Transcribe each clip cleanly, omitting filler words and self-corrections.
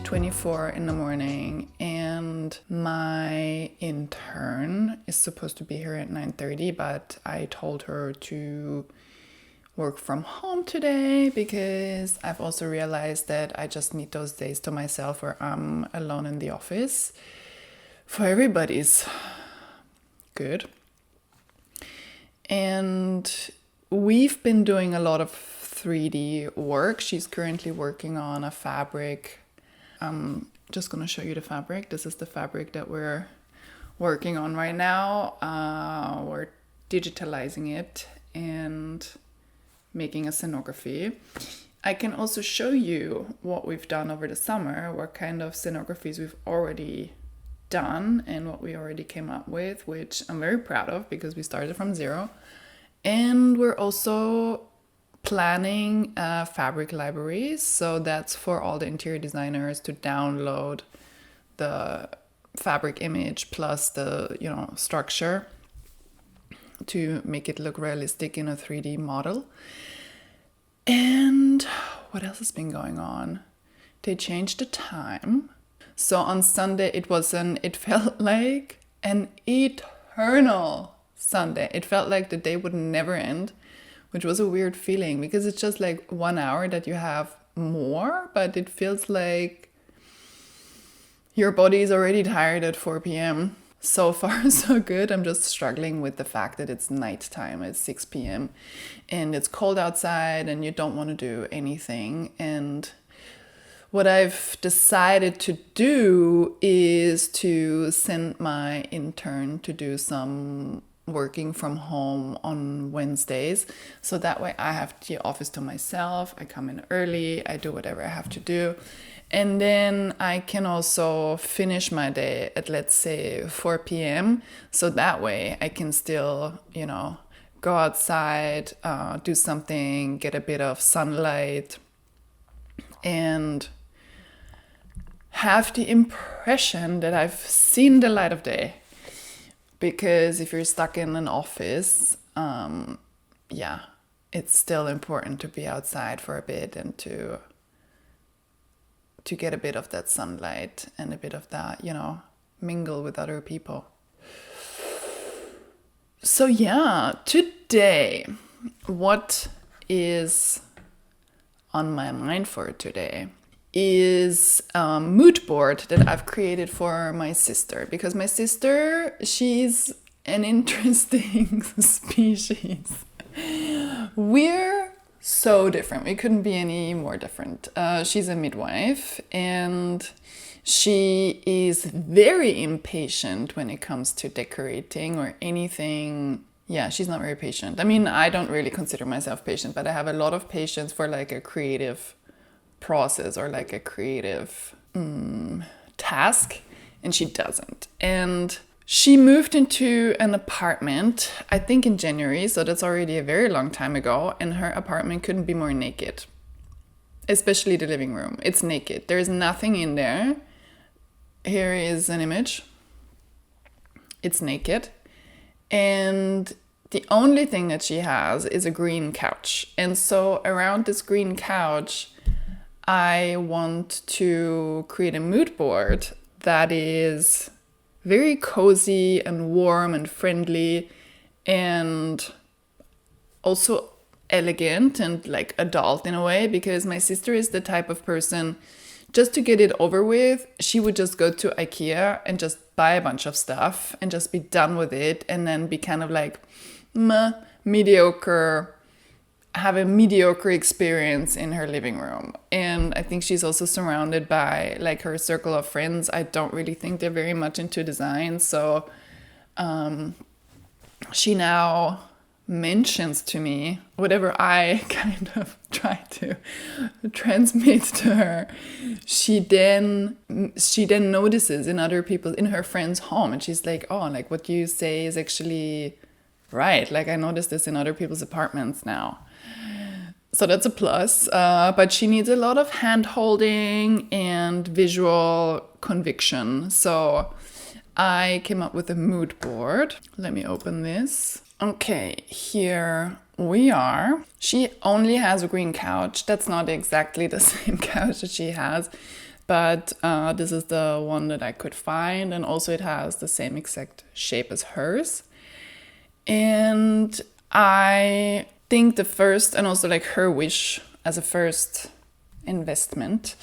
8:24 in the morning, and my intern is supposed to be here at 9:30, but I told her to work from home today because I've also realized that I just need those days to myself where I'm alone in the office for everybody's good. And we've been doing a lot of 3D work. She's currently working on a fabric. I'm just going to show you the fabric. This is the fabric that we're working on right now. We're digitalizing it and making a scenography. I can also show you what we've done over the summer, what kind of scenographies we've already done and what we already came up with, which I'm very proud of because we started from zero. And we're also planning a fabric library. So that's for all the interior designers to download the fabric image plus the, structure to make it look realistic in a 3D model. And what else has been going on? They changed the time. So on Sunday it felt like an eternal Sunday. It felt like the day would never end, which was a weird feeling because it's just like 1 hour that you have more, but it feels like your body is already tired at 4 p.m. So far, so good. I'm just struggling with the fact that it's nighttime at 6 p.m. and it's cold outside and you don't want to do anything. And what I've decided to do is to send my intern to do some working from home on Wednesdays. So that way I have the office to myself. I come in early, I do whatever I have to do. And then I can also finish my day at, let's say, 4 p.m. So that way I can still, go outside, do something, get a bit of sunlight, and have the impression that I've seen the light of day. Because if you're stuck in an office, it's still important to be outside for a bit and to get a bit of that sunlight and a bit of that, mingle with other people. So today, what is on my mind for today is a mood board that I've created for my sister, because my sister, she's an interesting species. We're so different. We couldn't be any more different. She's a midwife and she is very impatient when it comes to decorating or anything. Yeah, she's not very patient. I mean, I don't really consider myself patient, but I have a lot of patience for like a creative process or like a creative task, and she doesn't. And she moved into an apartment, I think in January, so that's already a very long time ago, and her apartment couldn't be more naked. Especially the living room. It's naked. There's nothing in there. Here is an image. It's naked. And the only thing that she has is a green couch. And so around this green couch, I want to create a mood board that is very cozy and warm and friendly and also elegant and like adult in a way, because my sister is the type of person, just to get it over with, she would just go to IKEA and just buy a bunch of stuff and just be done with it and then be kind of like mediocre, have a mediocre experience in her living room. And I think she's also surrounded by like her circle of friends. I don't really think they're very much into design. So she now mentions to me whatever I kind of try to transmit to her. She then notices in other people, in her friend's home, and she's like, oh, like what you say is actually right. Like I noticed this in other people's apartments now. So that's a plus, but she needs a lot of hand-holding and visual conviction. So I came up with a mood board. Let me open this. Okay, here we are. She only has a green couch. That's not exactly the same couch that she has. but this is the one that I could find, and also it has the same exact shape as hers. And I think the first, and also like her wish as a first investment,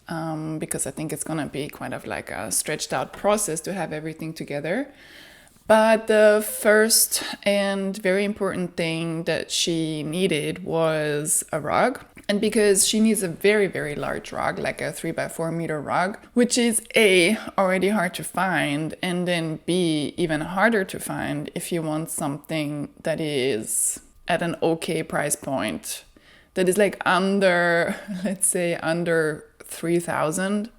because I think it's gonna be kind of like a stretched out process to have everything together. But the first and very important thing that she needed was a rug. And because she needs a very, very large rug, like a 3x4 meter rug, which is A, already hard to find, and then B, even harder to find if you want something that is at an okay price point, that is like under, let's say, under 3,000.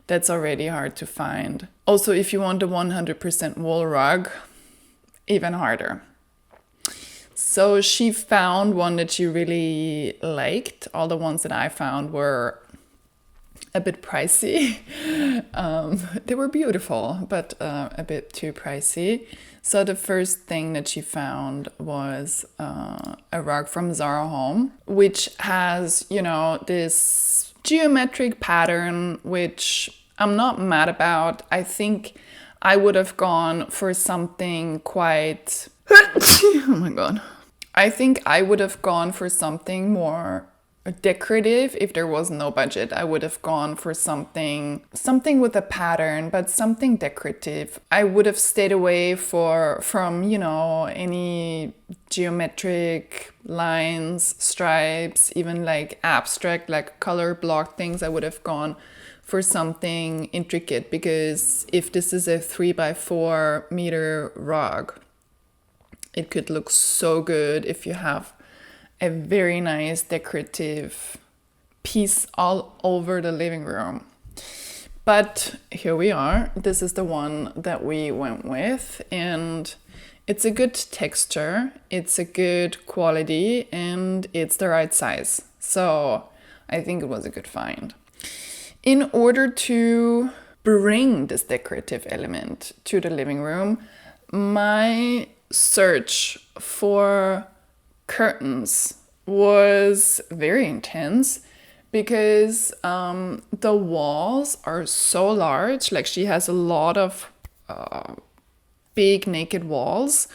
That's already hard to find. Also, if you want a 100% wool rug, even harder. So she found one that she really liked. All the ones that I found were a bit pricey. They were beautiful, but a bit too pricey. So the first thing that she found was a rug from Zara Home, which has, you know, this geometric pattern, which I'm not mad about. I think I would have gone for something quite... oh my god. I think I would have gone for something more decorative if there was no budget. I would have gone for something with a pattern, but something decorative. I would have stayed away from, you know, any geometric lines, stripes, even like abstract, like color block things. I would have gone for something intricate, because if this is a 3x4 meter rug, it could look so good if you have a very nice decorative piece all over the living room. But here we are. This is the one that we went with, and it's a good texture, it's a good quality, and it's the right size. So I think it was a good find. In order to bring this decorative element to the living room, my search for curtains was very intense, because the walls are so large. Like, she has a lot of big naked walls,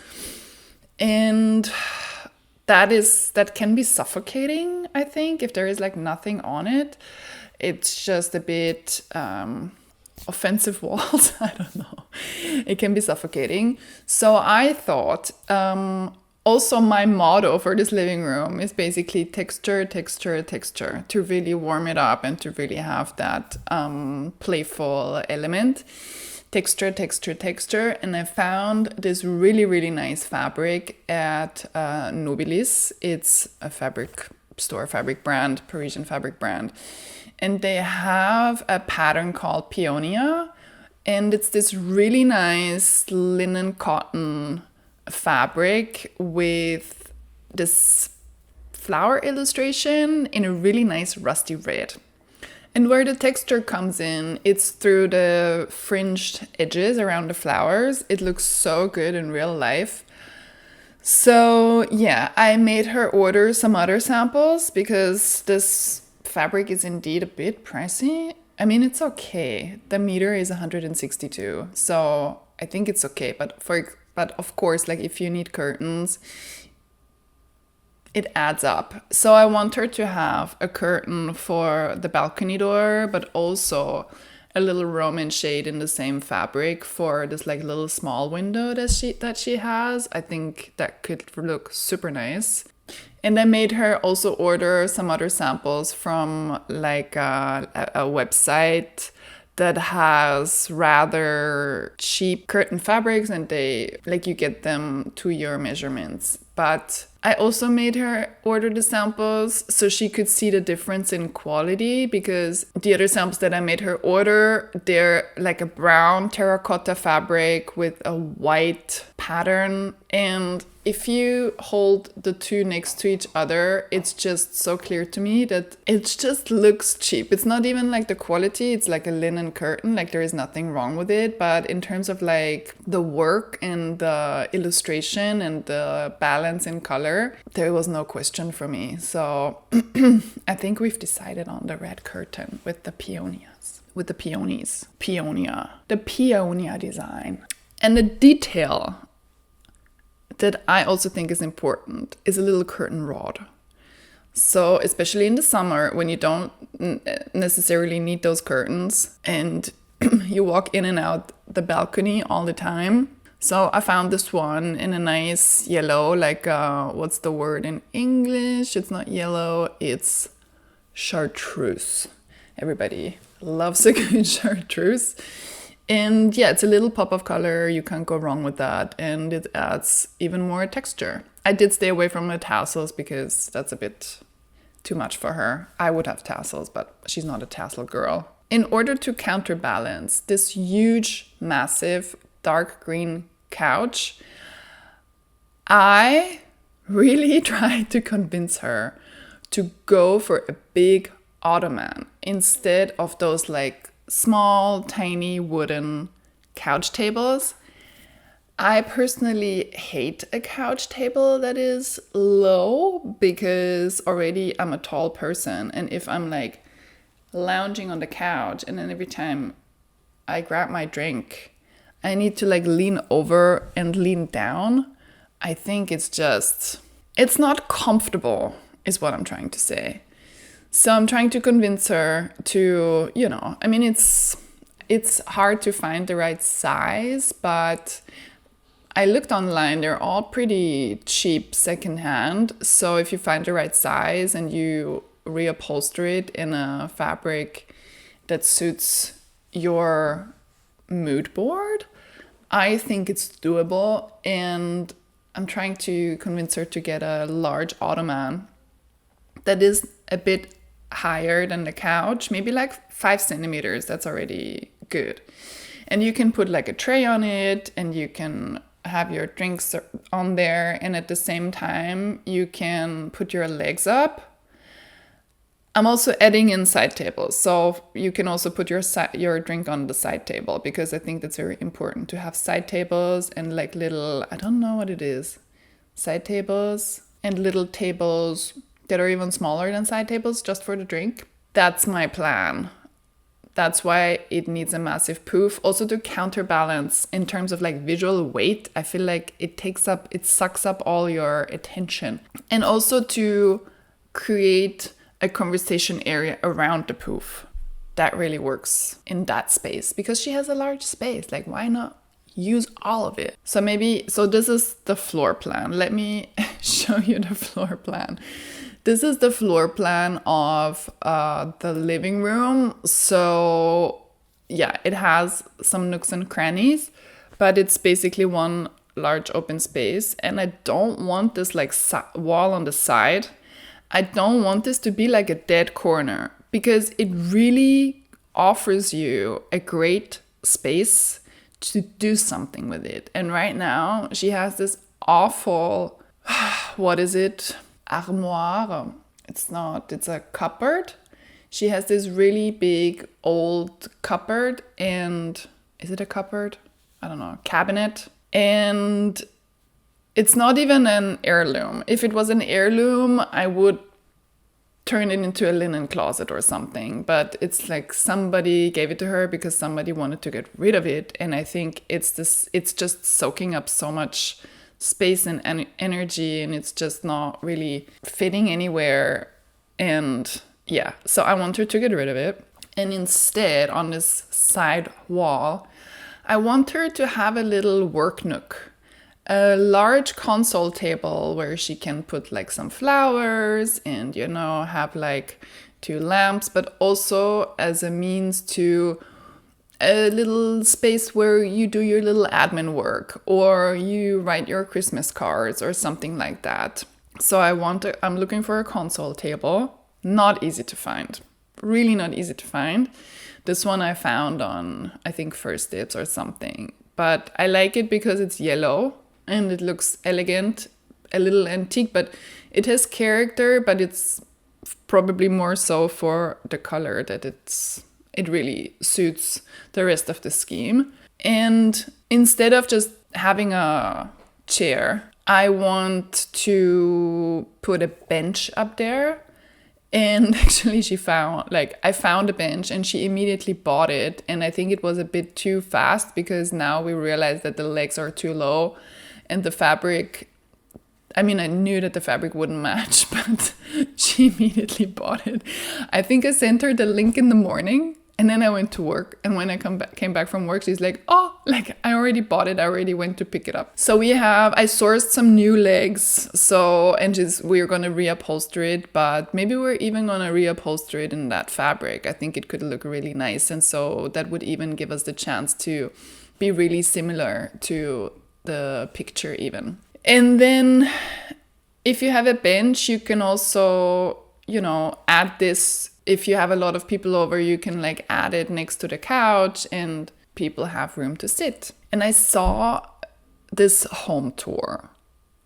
and that can be suffocating, I think, if there is like nothing on it. It's just a bit offensive walls. I don't know. It can be suffocating. So I thought, also my motto for this living room is basically texture, texture, texture, to really warm it up and to really have that playful element. Texture, texture, texture. And I found this really, really nice fabric at Nobilis. It's a fabric store, fabric brand, Parisian fabric brand. And they have a pattern called Peonia, and it's this really nice linen cotton fabric with this flower illustration in a really nice rusty red. And where the texture comes in, it's through the fringed edges around the flowers. It looks so good in real life. So yeah, I made her order some other samples, because this fabric is indeed a bit pricey. I mean, it's okay. The meter is 162, so I think it's okay. But of course, like, if you need curtains, it adds up. So I want her to have a curtain for the balcony door, but also a little Roman shade in the same fabric for this like little small window that she has. I think that could look super nice. And I made her also order some other samples from like a website that has rather cheap curtain fabrics, and they like, you get them to your measurements. But I also made her order the samples so she could see the difference in quality, because the other samples that I made her order, they're like a brown terracotta fabric with a white pattern. And if you hold the two next to each other, it's just so clear to me that it just looks cheap. It's not even like the quality, it's like a linen curtain, like there is nothing wrong with it. But in terms of like the work and the illustration and the balance in color, there was no question for me. So I think we've decided on the red curtain with the peonias. with the peonies. The peonia design. And the detail that I also think is important is a little curtain rod. So especially in the summer when you don't necessarily need those curtains and you walk in and out the balcony all the time. So I found this one in a nice yellow, like what's the word in English? It's not yellow, it's chartreuse. Everybody loves a good chartreuse. And yeah, it's a little pop of color. You can't go wrong with that. And it adds even more texture. I did stay away from the tassels because that's a bit too much for her. I would have tassels, but she's not a tassel girl. In order to counterbalance this huge, massive, dark green couch, I really tried to convince her to go for a big ottoman instead of those like small, tiny wooden couch tables. I personally hate a couch table that is low because already I'm a tall person. And if I'm like lounging on the couch and then every time I grab my drink, I need to like lean over and lean down, I think it's not comfortable is what I'm trying to say. So I'm trying to convince her to, I mean, it's hard to find the right size, but I looked online, they're all pretty cheap secondhand. So if you find the right size and you reupholster it in a fabric that suits your mood board, I think it's doable. And I'm trying to convince her to get a large ottoman that is a bit higher than the couch, maybe like 5 centimeters. That's already good. And you can put like a tray on it and you can have your drinks on there. And at the same time, you can put your legs up. I'm also adding in side tables. So you can also put your drink on the side table because I think that's very important to have side tables and like little, I don't know what it is, side tables and little tables that are even smaller than side tables just for the drink. That's my plan. That's why it needs a massive poof. Also to counterbalance in terms of like visual weight, I feel like it sucks up all your attention. And also to create a conversation area around the poof. That really works in that space because she has a large space. Like why not use all of it? So this is the floor plan. Let me show you the floor plan. This is the floor plan of the living room. So yeah, it has some nooks and crannies, but it's basically one large open space. And I don't want this like wall on the side. I don't want this to be like a dead corner because it really offers you a great space to do something with it. And right now she has this awful, what is it? Armoire. It's a cupboard. She has this really big old cupboard and is it a cupboard? I don't know, cabinet. And it's not even an heirloom. If it was an heirloom, I would turn it into a linen closet or something. But it's like somebody gave it to her because somebody wanted to get rid of it. And I think it's just soaking up so much space and energy, and it's just not really fitting anywhere. And yeah, so I want her to get rid of it. And instead, on this side wall, I want her to have a little work nook, a large console table where she can put like some flowers and, have like 2 lamps, but also as a means to a little space where you do your little admin work or you write your Christmas cards or something like that. So I'm looking for a console table. Not easy to find. Really not easy to find. This one I found on, I think, First Dibs or something. But I like it because it's yellow and it looks elegant, a little antique, but it has character, but it's probably more so for the color that it really suits the rest of the scheme. And instead of just having a chair, I want to put a bench up there And actually I found a bench and she immediately bought it. And I think it was a bit too fast because now we realize that the legs are too low and the fabric, I mean, I knew that the fabric wouldn't match, but she immediately bought it. I think I sent her the link in the morning and then I went to work. And when I came back from work, she's like, oh, like I already bought it. I already went to pick it up. So I sourced some new legs. We're going to reupholster it, but maybe we're even going to reupholster it in that fabric. I think it could look really nice. And so that would even give us the chance to be really similar to the picture even. And then if you have a bench, you can also, add this. If you have a lot of people over, you can like add it next to the couch and people have room to sit. And I saw this home tour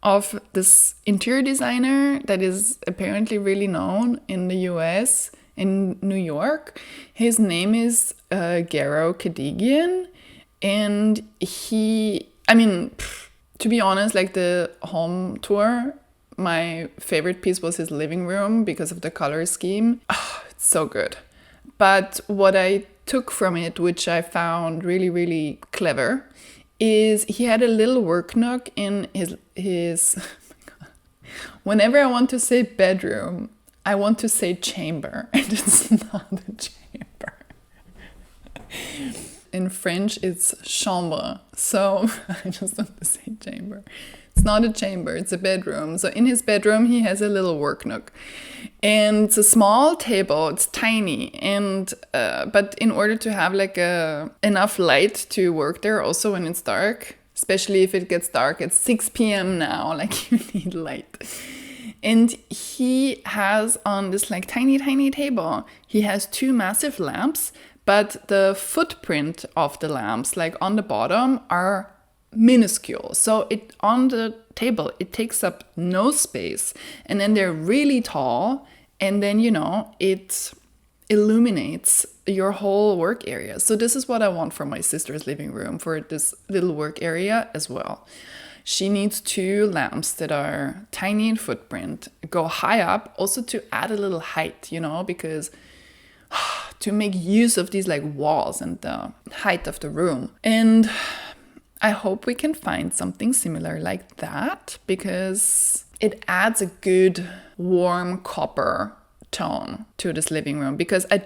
of this interior designer that is apparently really known in the US, in New York. His name is Garrow Kedigian. And to be honest, like the home tour, my favorite piece was his living room because of the color scheme. Oh, it's so good. But what I took from it, which I found really, really clever, is he had a little work nook in his oh my God. Whenever I want to say bedroom, I want to say chamber, and it's not a chamber. In French, it's chambre. So I just want to say chamber. It's not a chamber, it's a bedroom. So in his bedroom, he has a little work nook. And it's a small table, it's tiny. And but in order to have like enough light to work there also when it's dark, especially if it gets dark, it's 6 p.m. now, like you need light. And he has on this like tiny, tiny table, he has 2 massive lamps, but the footprint of the lamps, like on the bottom, are minuscule. So on the table, it takes up no space. And then they're really tall. And then, it illuminates your whole work area. So this is what I want for my sister's living room, for this little work area as well. She needs 2 lamps that are tiny in footprint, go high up, also to add a little height, because to make use of these like walls and the height of the room. And I hope we can find something similar like that because it adds a good warm copper tone to this living room, because I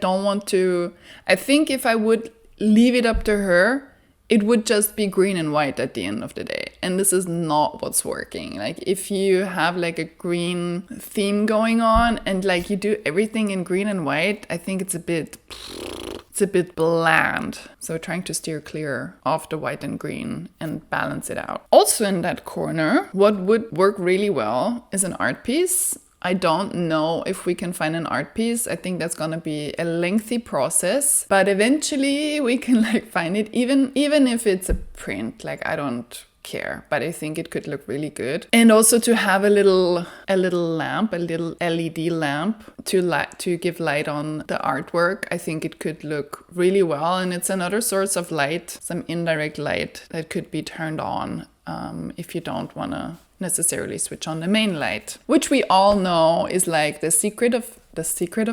think if I would leave it up to her, it would just be green and white at the end of the day. And this is not what's working. Like if you have like a green theme going on and like you do everything in green and white, I think it's a bit bland. So trying to steer clear of the white and green and balance it out. Also in that corner, what would work really well is an art piece. I don't know if we can find an art piece. I think that's gonna be a lengthy process, but eventually we can like find it, even if it's a print. Like I don't care, but I think it could look really good. And also to have a little lamp, a little LED lamp to give light on the artwork. I think it could look really well, and it's another source of light, some indirect light that could be turned on if you don't want to necessarily switch on the main light, which we all know is like the secret of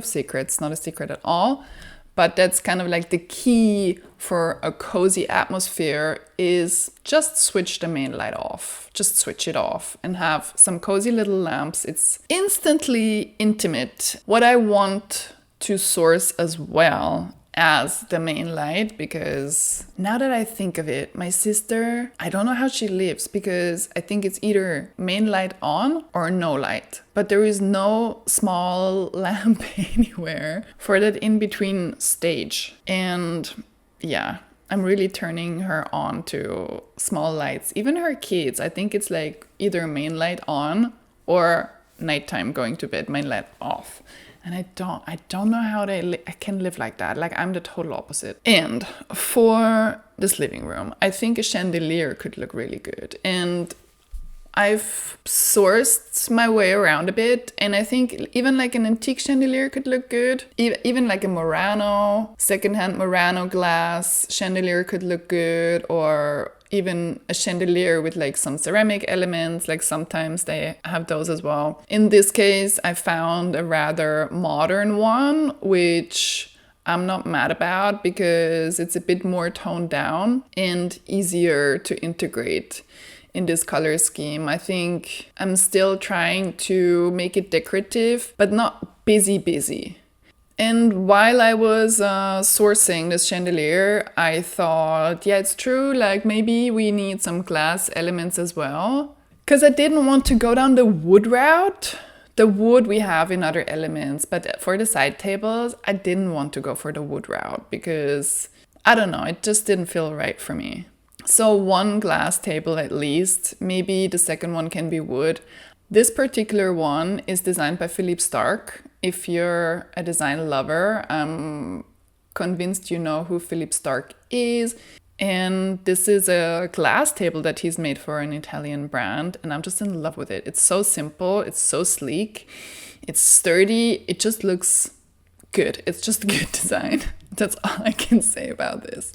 secrets, not a secret at all, but that's kind of like the key for a cozy atmosphere is just switch the main light off, just switch it off and have some cozy little lamps. It's instantly intimate. What I want to source as well as the main light, because now that I think of it, my sister, I don't know how she lives, because I think it's either main light on or no light, but there is no small lamp anywhere for that in between stage. And yeah, I'm really turning her on to small lights. Even her kids, I think it's like either main light on or nighttime going to bed, main light off. And I don't know how I can live like that. Like I'm the total opposite. And for this living room, I think a chandelier could look really good. And I've sourced my way around a bit. And I think even like an antique chandelier could look good. Even like a secondhand Murano glass chandelier could look good. Or even a chandelier with like some ceramic elements, like sometimes they have those as well. In this case, I found a rather modern one, which I'm not mad about because it's a bit more toned down and easier to integrate in this color scheme. I think I'm still trying to make it decorative, but not busy. And while I was sourcing this chandelier, I thought, yeah, it's true, like maybe we need some glass elements as well. Because I didn't want to go down the wood route. The wood we have in other elements, but for the side tables, I didn't want to go for the wood route because, I don't know, it just didn't feel right for me. So one glass table at least, maybe the second one can be wood. This particular one is designed by Philippe Starck. If you're a design lover, I'm convinced you know who Philippe Starck is. And this is a glass table that he's made for an Italian brand. And I'm just in love with it. It's so simple. It's so sleek. It's sturdy. It just looks good. It's just good design. That's all I can say about this.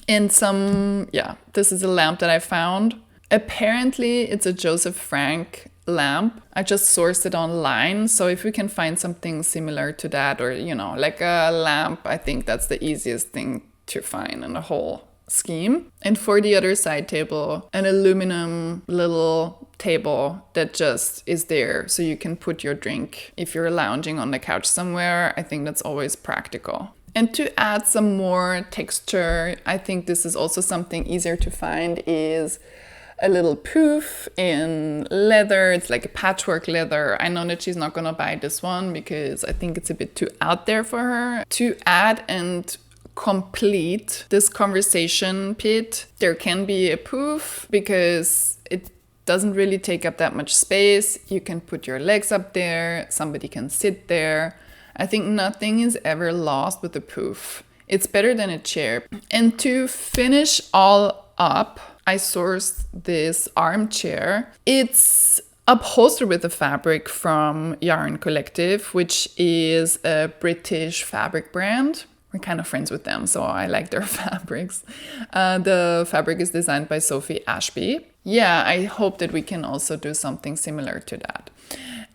And this is a lamp that I found. Apparently, it's a Joseph Frank lamp. I just sourced it online. So if we can find something similar to that, or, like a lamp, I think that's the easiest thing to find in the whole scheme. And for the other side table, an aluminum little table that just is there so you can put your drink if you're lounging on the couch somewhere. I think that's always practical. And to add some more texture, I think this is also something easier to find, is a little poof in leather. It's like a patchwork leather. I know that she's not gonna buy this one because I think it's a bit too out there for her. To add and complete this conversation pit, there can be a poof because it doesn't really take up that much space. You can put your legs up there, somebody can sit there. I think nothing is ever lost with a poof. It's better than a chair. And to finish all up, I sourced this armchair. It's upholstered with a fabric from Yarn Collective, which is a British fabric brand. We're kind of friends with them, so I like their fabrics. The fabric is designed by Sophie Ashby. Yeah, I hope that we can also do something similar to that.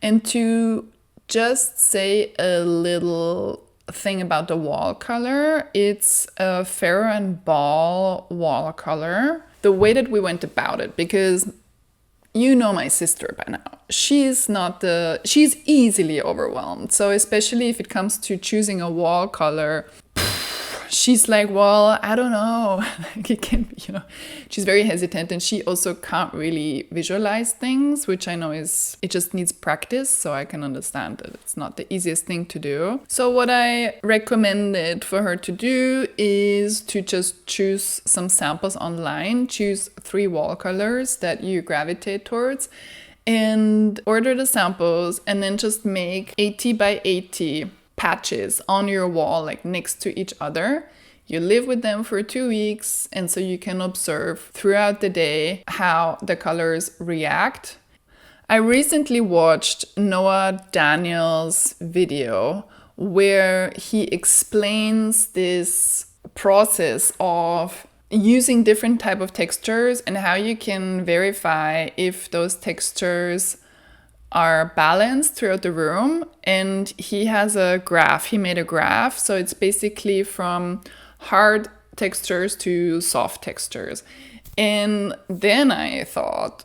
And to just say a little thing about the wall color, it's a Farrow and Ball wall color. The way that we went about it, because you know my sister by now, she's easily overwhelmed. So especially if it comes to choosing a wall color, she's like, well, I don't know. It can be, she's very hesitant, and she also can't really visualize things, which I know it just needs practice. So I can understand that it's not the easiest thing to do. So what I recommended for her to do is to just choose some samples online, choose 3 wall colors that you gravitate towards, and order the samples, and then just make 80 by 80 patches on your wall, like next to each other. You live with them for 2 weeks, and so you can observe throughout the day how the colors react. I recently watched Noah Daniels' video where he explains this process of using different type of textures and how you can verify if those textures are balanced throughout the room. And he has a graph. He made a graph. So it's basically from hard textures to soft textures. And then I thought,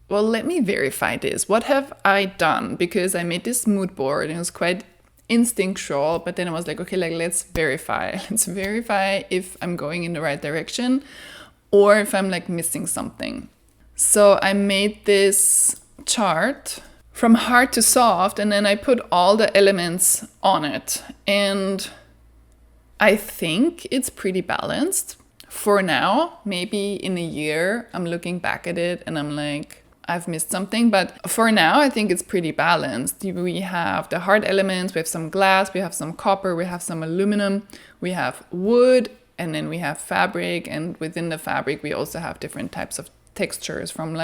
well, let me verify this. What have I done? Because I made this mood board and it was quite instinctual. But then I was like, okay, let's verify. Let's verify if I'm going in the right direction or if I'm missing something. So I made this chart from hard to soft, and then I put all the elements on it. And I think it's pretty balanced for now. Maybe in a year, I'm looking back at it and I'm like, I've missed something. But for now, I think it's pretty balanced. We have the hard elements, we have some glass, we have some copper, we have some aluminum, we have wood, and then we have fabric. And within the fabric, we also have different types of textures from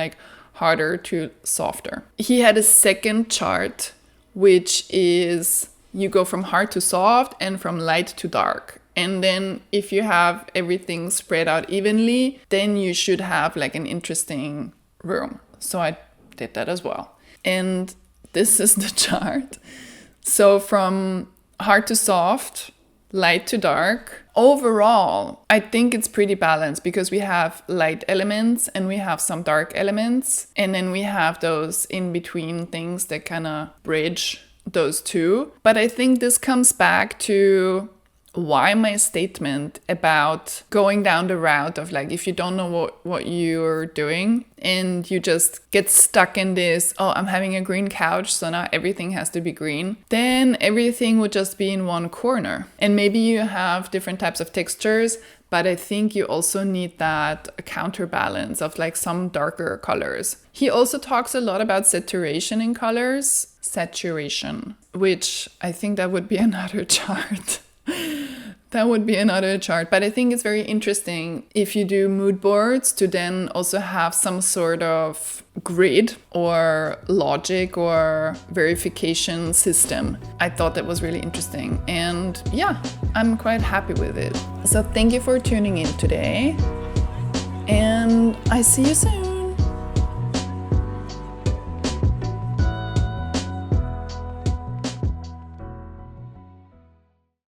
harder to softer. He had a second chart, which is you go from hard to soft and from light to dark. And then if you have everything spread out evenly, then you should have like an interesting room. So I did that as well. And this is the chart. So from hard to soft, light to dark. Overall, I think it's pretty balanced because we have light elements and we have some dark elements. And then we have those in between things that kind of bridge those two. But I think this comes back to why my statement about going down the route of like, if you don't know what you're doing and you just get stuck in this, oh, I'm having a green couch, so now everything has to be green, then everything would just be in one corner. And maybe you have different types of textures, but I think you also need that counterbalance of like some darker colors. He also talks a lot about saturation in colors, which I think that would be another chart. That would be another chart. But I think it's very interesting if you do mood boards to then also have some sort of grid or logic or verification system. I thought that was really interesting. And yeah, I'm quite happy with it. So thank you for tuning in today. And I see you soon.